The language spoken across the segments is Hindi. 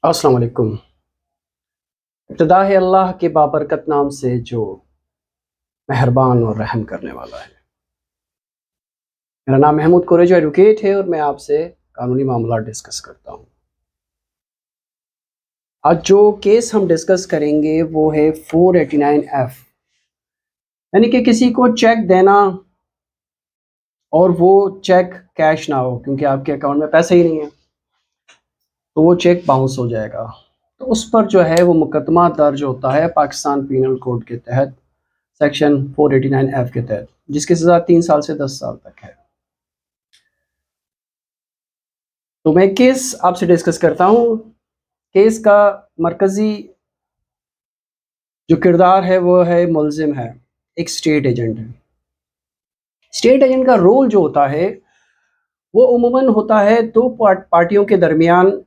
अस्सलाम वालेकुम। इब्तिदा है अल्लाह के बाबरकत नाम से जो मेहरबान और रहम करने वाला है। मेरा नाम महमूद कुरैशी एडवोकेट है और मैं आपसे कानूनी मामला डिस्कस करता हूँ। आज जो केस हम डिस्कस करेंगे वो है 489F, यानी कि किसी को चेक देना और वो चेक कैश ना हो क्योंकि आपके अकाउंट में पैसे ही नहीं है, तो वो चेक बाउंस हो जाएगा। तो उस पर जो है वो मुकदमा दर्ज होता है पाकिस्तान पीनल कोड के तहत, सेक्शन 489F के तहत, जिसकी सज़ा 3 साल से 10 साल तक है। तो मैं केस आपसे डिस्कस करता हूँ। केस का मरकज़ी जो किरदार है वो है मुलजिम है, एक स्टेट एजेंट है। स्टेट एजेंट का रोल जो होता है वो उमूमन होता है दो पार्टियों के दरमियान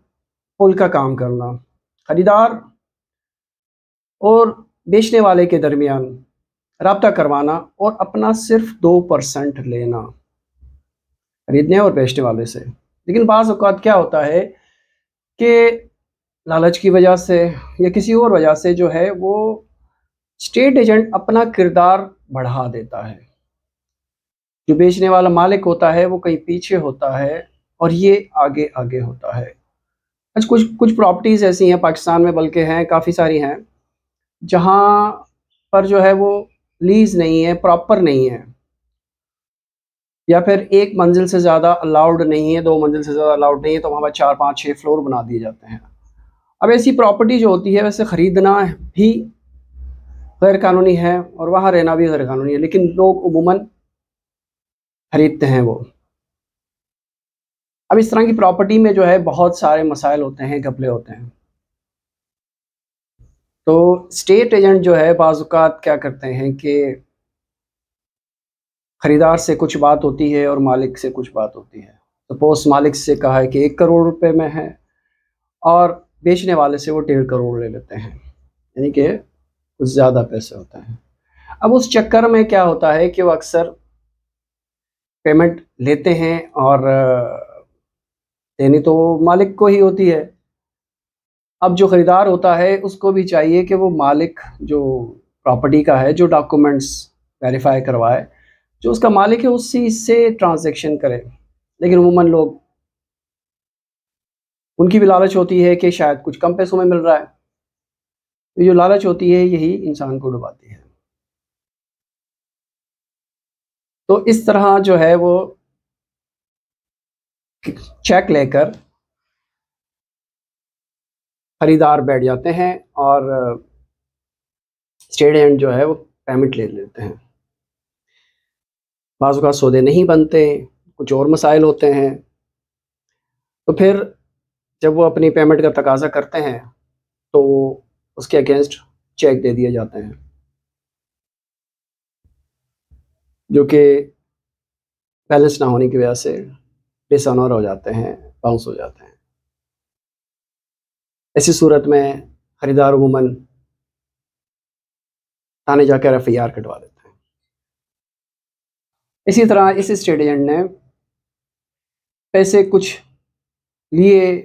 पुल का काम करना, ख़रीदार और बेचने वाले के दरमियान राब्ता करवाना और अपना सिर्फ 2% लेना खरीदने और बेचने वाले से। लेकिन बाज़ औक़ात क्या होता है कि लालच की वजह से या किसी और वजह से जो है वो स्टेट एजेंट अपना किरदार बढ़ा देता है। जो बेचने वाला मालिक होता है वो कहीं पीछे होता है और ये आगे आगे होता है। आज कुछ कुछ प्रॉपर्टीज़ ऐसी हैं पाकिस्तान में, बल्कि हैं काफ़ी सारी हैं, जहाँ पर जो है वो लीज़ नहीं है, प्रॉपर नहीं है, या फिर एक मंजिल से ज़्यादा अलाउड नहीं है, 2 मंजिल से ज़्यादा अलाउड नहीं है, तो वहाँ पर 4, 5, 6 फ्लोर बना दिए जाते हैं। अब ऐसी प्रॉपर्टी जो होती है वैसे ख़रीदना भी गैर कानूनी है और वहाँ रहना भी गैर कानूनी है, लेकिन लोग उमूमन खरीदते हैं वो। अब इस तरह की प्रॉपर्टी में जो है बहुत सारे मसाइल होते हैं, घपले होते हैं। तो स्टेट एजेंट जो है बाज़ औक़ात क्या करते हैं कि ख़रीदार से कुछ बात होती है और मालिक से कुछ बात होती है। सपोज़ मालिक से कहा है कि 1 करोड़ रुपए में है और बेचने वाले से वो 1.5 करोड़ ले लेते हैं, यानी कि कुछ ज़्यादा पैसे होते हैं। अब उस चक्कर में क्या होता है कि वो अक्सर पेमेंट लेते हैं और देनी तो मालिक को ही होती है। अब जो ख़रीदार होता है उसको भी चाहिए कि वो मालिक जो प्रॉपर्टी का है, जो डॉक्यूमेंट्स वेरीफ़ाई करवाए, जो उसका मालिक है उसी से ट्रांज़ैक्शन करे। लेकिन उमूमन लोग, उनकी भी लालच होती है कि शायद कुछ कम पैसों में मिल रहा है। तो जो लालच होती है यही इंसान को डुबाती है। तो इस तरह जो है वो चेक लेकर ख़रीदार बैठ जाते हैं और स्टेट एजेंट जो है वो पेमेंट ले लेते हैं। बाज़ औक़ात सौदे नहीं बनते, कुछ और मसाइल होते हैं, तो फिर जब वो अपनी पेमेंट का तकाज़ा करते हैं तो उसके अगेंस्ट चेक दे दिए जाते हैं, जो कि बैलेंस ना होने की वजह से डिसऑनर हो जाते हैं, बाउंस हो जाते हैं। ऐसी सूरत में ख़रीदार उमूमन थाने जाकर एफ़आईआर कटवा देते हैं। इसी तरह इस स्टेट एजेंट ने पैसे कुछ लिए,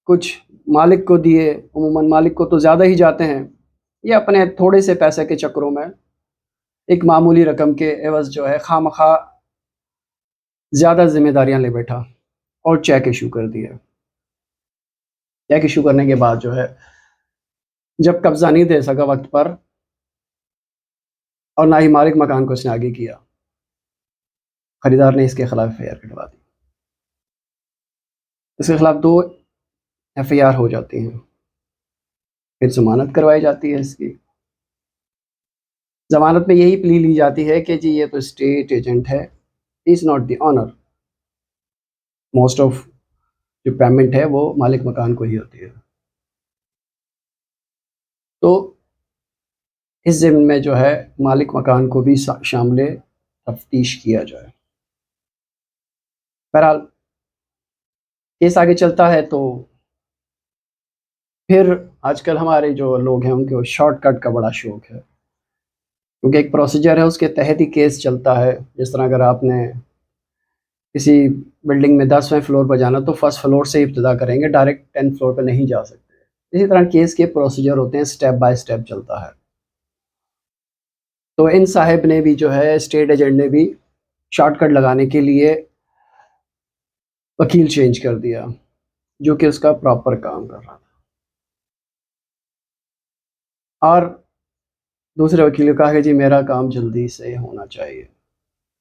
कुछ मालिक को दिए, उमूमन मालिक को तो ज़्यादा ही जाते हैं। ये अपने थोड़े से पैसे के चक्करों में एक मामूली रकम के एवज़ जो है खामखा ज़्यादा ज़िम्मेदारियाँ ले बैठा और चेक इशू कर दिया। चेक इशू करने के बाद जो है जब कब्ज़ा नहीं दे सका वक्त पर और ना ही मालिक मकान को इसने आगे किया, ख़रीदार ने इसके ख़िलाफ़ एफ़आईआर कटवा दी। इसके ख़िलाफ़ 2 एफ़आईआर हो जाती हैं, फिर ज़मानत करवाई जाती है इसकी। ज़मानत में यही प्ली ली जाती है कि जी ये तो स्टेट एजेंट है, is not the owner. Most of जो पेमेंट है वो मालिक मकान को ही होती है। तो इस ज़िम्न में जो है मालिक मकान को भी शामिल तफ्तीश किया जाए। बहरहाल केस आगे चलता है तो फिर आजकल हमारे जो लोग हैं उनको शॉर्टकट का बड़ा शौक है, क्योंकि एक प्रोसीजर है उसके तहत ही केस चलता है। जिस तरह अगर आपने किसी बिल्डिंग में 10वें फ्लोर पर जाना तो फर्स्ट फ्लोर से इब्तिदा करेंगे, डायरेक्ट 10th फ्लोर पर नहीं जा सकते। इसी तरह केस के प्रोसीजर होते हैं, स्टेप बाय स्टेप चलता है। तो इन साहिब ने भी जो है, स्टेट एजेंट ने भी शॉर्टकट लगाने के लिए वकील चेंज कर दिया, जो कि उसका प्रॉपर काम कर रहा था। और दूसरे वकील ने कहा कि जी मेरा काम जल्दी से होना चाहिए।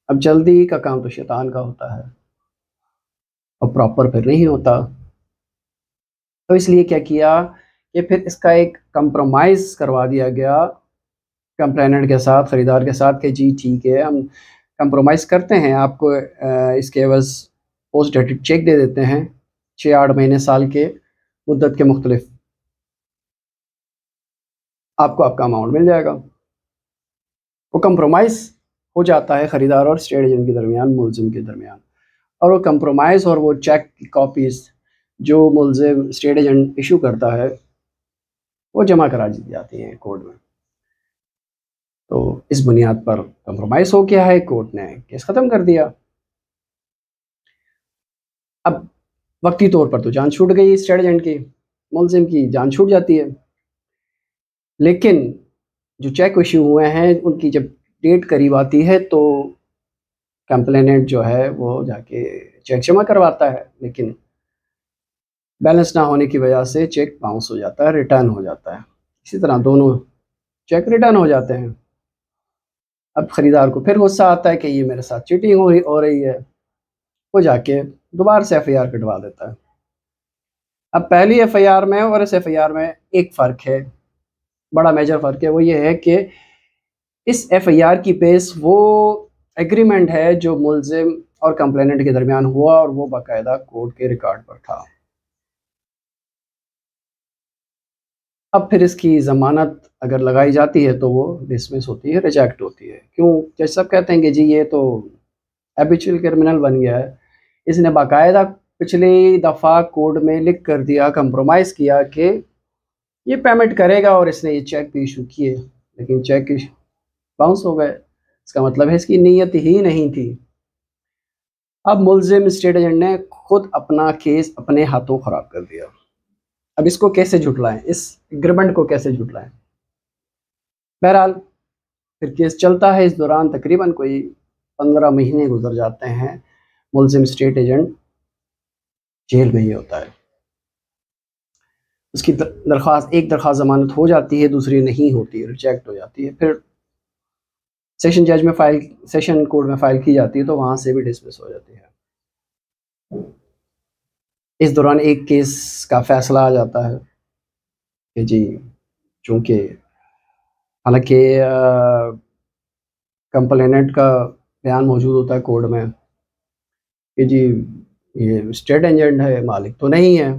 अब जल्दी का काम तो शैतान का होता है और प्रॉपर फिर नहीं होता। तो इसलिए क्या किया कि फिर इसका एक कंप्रोमाइज़ करवा दिया गया कंप्लेनेंट के साथ, ख़रीदार के साथ, कि जी ठीक है, हम कंप्रोमाइज़ करते हैं, आपको इसके एवज़ पोस्ट डेटेड चेक दे देते हैं 6-8 महीने, साल के मुद्दत के मुख्तलिफ, आपको आपका अमाउंट मिल जाएगा। वो कंप्रोमाइज़ हो जाता है ख़रीदार और स्टेट एजेंट के दरमियान, मुलज़िम के दरमियान। और वो कंप्रोमाइज़ और वो चेक की कॉपीज़ जो मुलज़िम स्टेट एजेंट इशू करता है, वो जमा करा दी जाती हैं कोर्ट में। तो इस बुनियाद पर कंप्रोमाइज़ हो गया है, कोर्ट ने केस ख़त्म कर दिया। अब वक्ती तौर पर तो जान छूट गई स्टेट एजेंट की, मुलज़िम की जान छूट जाती है। लेकिन जो चेक इशू हुए हैं, उनकी जब डेट करीब आती है तो कंप्लेनेंट जो है वो जाके चेक जमा करवाता है, लेकिन बैलेंस ना होने की वजह से चेक बाउंस हो जाता है, रिटर्न हो जाता है। इसी तरह दोनों चेक रिटर्न हो जाते हैं। अब ख़रीदार को फिर गुस्सा आता है कि ये मेरे साथ चीटिंग हो रही है। वो जाके दोबारा से एफआईआर कटवा देता है। अब पहली एफआईआर में और इस एफआईआर में एक फ़र्क है, बड़ा मेजर फ़र्क है। वो ये है कि इस एफआईआर की बेस वो एग्रीमेंट है जो मुलज़िम और कंप्लेनेंट के दरमियान हुआ, और वो बाकायदा कोर्ट के रिकॉर्ड पर था। अब फिर इसकी ज़मानत अगर लगाई जाती है तो वो डिसमिस होती है, रिजेक्ट होती है। क्यों? जज साहब कहते हैं कि जी ये तो हैबिचुअल क्रिमिनल बन गया है, इसने बाकायदा पिछली दफ़ा कोर्ट में लिख कर दिया, कंप्रोमाइज़ किया कि ये पेमेंट करेगा, और इसने ये चेक भी इशू किए, लेकिन चेक बाउंस हो गए। इसका मतलब है इसकी नीयत ही नहीं थी। अब मुलज़िम स्टेट एजेंट ने खुद अपना केस अपने हाथों ख़राब कर दिया। अब इसको कैसे झुटलाएं, इस एग्रीमेंट को कैसे झुटलाएं? बहरहाल फिर केस चलता है। इस दौरान तकरीबन कोई 15 महीने गुजर जाते हैं। मुलज़िम स्टेट एजेंट जेल में ही होता है। उसकी दरख्वास्त, एक दरख्वास्त ज़मानत हो जाती है, दूसरी नहीं होती, रिजेक्ट हो जाती है। फिर सेशन कोर्ट में फ़ाइल की जाती है, तो वहाँ से भी डिसमिस हो जाती है। इस दौरान एक केस का फ़ैसला आ जाता है कि जी, चूँकि हालाँकि कंप्लेनेंट का बयान मौजूद होता है कोर्ट में कि जी ये स्टेट एजेंट है, मालिक तो नहीं है,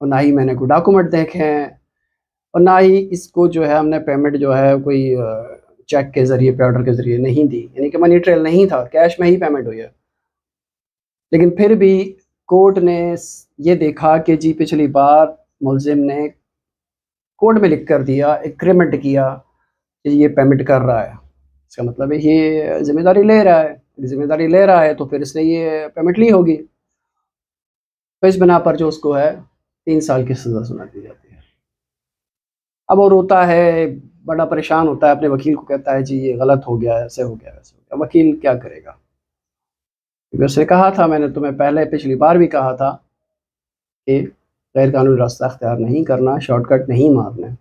और ना ही मैंने कोई डॉक्यूमेंट देखे हैं, और ना ही इसको जो है हमने पेमेंट जो है कोई चेक के ज़रिए, पे ऑर्डर के ज़रिए नहीं दी, यानी कि मनी ट्रेल नहीं था, कैश में ही पेमेंट हुई है। लेकिन फिर भी कोर्ट ने ये देखा कि जी पिछली बार मुलज़िम ने कोर्ट में लिख कर दिया, एग्रीमेंट किया कि ये पेमेंट कर रहा है, इसका मतलब है ये ज़िम्मेदारी ले रहा है। ज़िम्मेदारी ले रहा है तो फिर इसने ये पेमेंट ली होगी। तो इस बिना पर जो उसको है 3 साल की सज़ा सुना दी जाती है। अब वो रोता है, बड़ा परेशान होता है, अपने वकील को कहता है जी ये गलत हो गया, ऐसे हो गया, वैसे हो गया। वकील क्या करेगा? क्योंकि उसने कहा था, मैंने तुम्हें पहले पिछली बार भी कहा था कि गैर कानूनी रास्ता अख्तियार नहीं करना, शॉर्टकट नहीं मारना।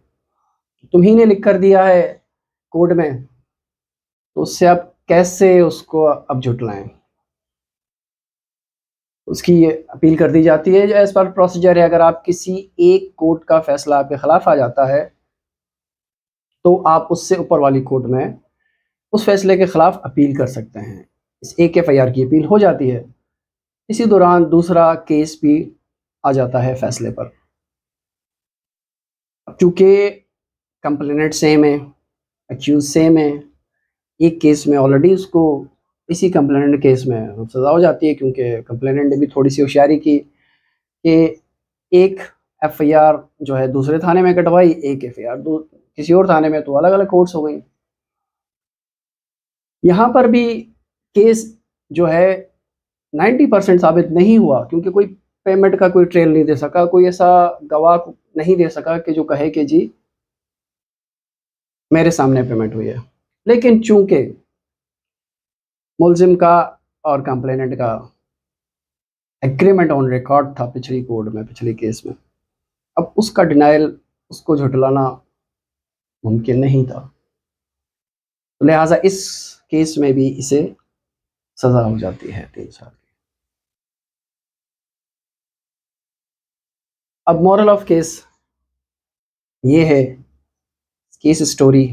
तुम ही ने लिख कर दिया है कोर्ट में, तो उससे अब कैसे उसको अब झुटलाएं? उसकी ये अपील कर दी जाती है। जो एज़ पर प्रोसीजर है, अगर आप किसी एक कोर्ट का फ़ैसला आपके ख़िलाफ़ आ जाता है, तो आप उससे ऊपर वाली कोर्ट में उस फैसले के ख़िलाफ़ अपील कर सकते हैं। इस एक एफआईआर की अपील हो जाती है। इसी दौरान दूसरा केस भी आ जाता है फ़ैसले पर। अब चूँकि कंप्लेनेंट सेम है, एक्यूज़ सेम है, एक केस में ऑलरेडी उसको, इसी कंप्लेनेंट केस में सज़ा हो जाती है, क्योंकि कंप्लेनेंट ने भी थोड़ी-सी होशियारी की कि एक एफआईआर जो है दूसरे थाने में कटवाई, एक एफआईआर दो किसी और थाने में, तो अलग-अलग कोर्ट्स हो गई। यहाँ पर भी केस जो है 90% साबित नहीं हुआ, क्योंकि कोई पेमेंट का कोई ट्रेल नहीं दे सका, कोई ऐसा गवाह नहीं दे सका कि जो कहे कि जी मेरे सामने पेमेंट हुई है। लेकिन चूंकि मुलजिम का और कंप्लेनेंट का एग्रीमेंट ऑन रिकॉर्ड था पिछली कोर्ट में, पिछले केस में, अब उसका डिनाइल, उसको झुटलाना मुमकिन नहीं था। तो लिहाजा इस केस में भी इसे सज़ा हो जाती है 3 साल की। अब मॉरल ऑफ केस ये है, केस स्टोरी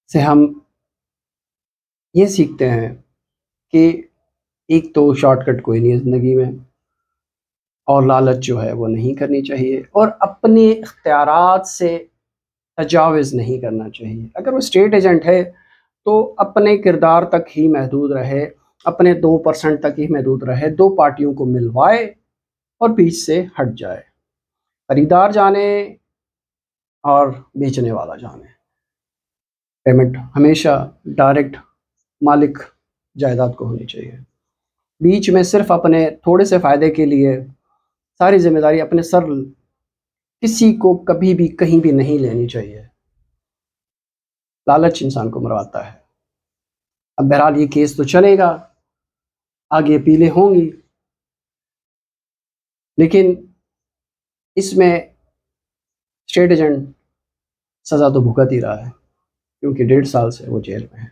से हम ये सीखते हैं कि एक तो शॉर्टकट कोई नहीं है ज़िंदगी में, और लालच जो है वो नहीं करनी चाहिए, और अपने इख्तियारात से तजाविज़ नहीं करना चाहिए। अगर वो स्टेट एजेंट है तो अपने किरदार तक ही महदूद रहे, अपने 2% तक ही महदूद रहे, 2 पार्टियों को मिलवाए और बीच से हट जाए। खरीदार जाने और बेचने वाला जाने। पेमेंट हमेशा डायरेक्ट मालिक जायदाद को होनी चाहिए। बीच में सिर्फ अपने थोड़े से फ़ायदे के लिए सारी जिम्मेदारी अपने सर किसी को कभी भी कहीं भी नहीं लेनी चाहिए। लालच इंसान को मरवाता है। अब बहरहाल ये केस तो चलेगा, आगे अपीलें होंगी, लेकिन इसमें स्टेट एजेंट सज़ा तो भुगत ही रहा है, क्योंकि 1.5 साल से वो जेल में है।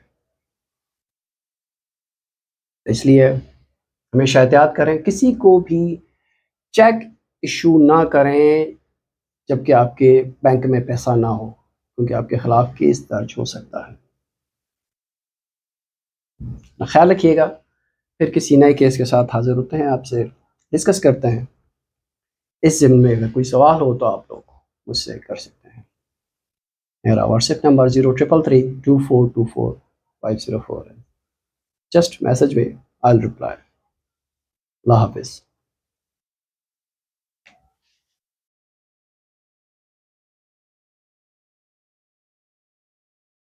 इसलिए हमेशा एहतियात करें, किसी को भी चेक इशू ना करें जबकि आपके बैंक में पैसा ना हो, क्योंकि आपके ख़िलाफ़ केस दर्ज हो सकता है। ख्याल रखिएगा। फिर किसी नए केस के साथ हाज़िर होते हैं, आपसे डिस्कस करते हैं। इस ज़िम्न में अगर कोई सवाल हो तो आप लोग मुझसे कर सकते हैं। मेरा व्हाट्सएप नंबर 03332424 504 है। जस्ट मैसेज में, आई विल रिप्लाई। अल्लाह हाफ़िज़।